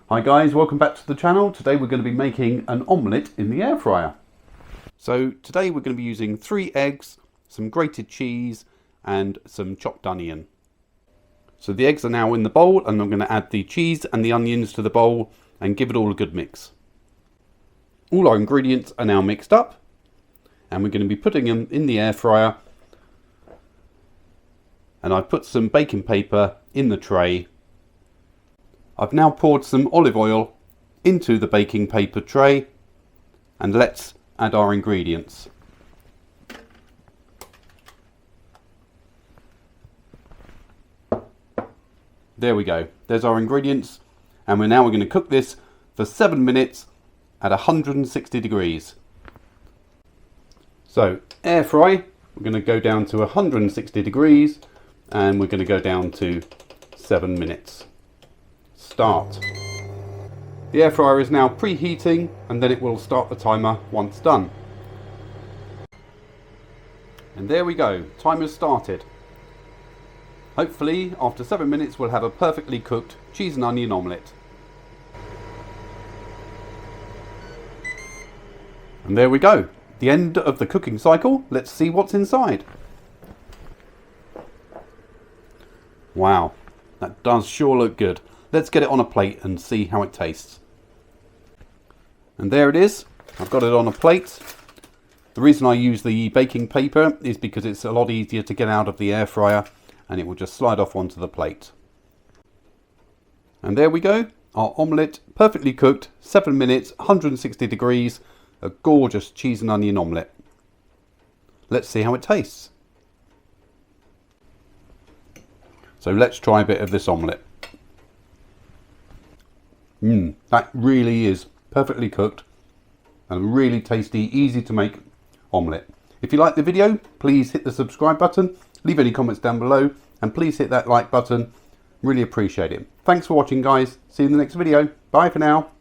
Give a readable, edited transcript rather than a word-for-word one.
Hi guys, welcome back to the channel. Today we're going to be making an omelette in the air fryer. So today we're going to be using 3 eggs, some grated cheese and some chopped onion. So the eggs are now in the bowl and I'm going to add the cheese and the onions to the bowl and give it all a good mix. All our ingredients are now mixed up and we're going to be putting them in the air fryer. And I've put some baking paper in the tray. I've now poured some olive oil into the baking paper tray and let's add our ingredients. There we go, there's our ingredients, and we're going to cook this for 7 minutes at 160 degrees. So air fry, we're going to go down to 160 degrees and we're going to go down to 7 minutes. Start. The air fryer is now preheating and then it will start the timer once done. And there we go, timer's started. Hopefully after 7 minutes we'll have a perfectly cooked cheese and onion omelette. And there we go, the end of the cooking cycle. Let's see what's inside. Wow, that does sure look good. Let's get it on a plate and see how it tastes. And there it is. I've got it on a plate. The reason I use the baking paper is because it's a lot easier to get out of the air fryer and it will just slide off onto the plate. And there we go. Our omelette, perfectly cooked, 7 minutes, 160 degrees. A gorgeous cheese and onion omelette. Let's see how it tastes. So let's try a bit of this omelette. That really is perfectly cooked and really tasty, easy to make omelette. If you like the video, please hit the subscribe button, leave any comments down below, and please hit that like button. Really appreciate it. Thanks for watching guys. See you in the next video. Bye for now.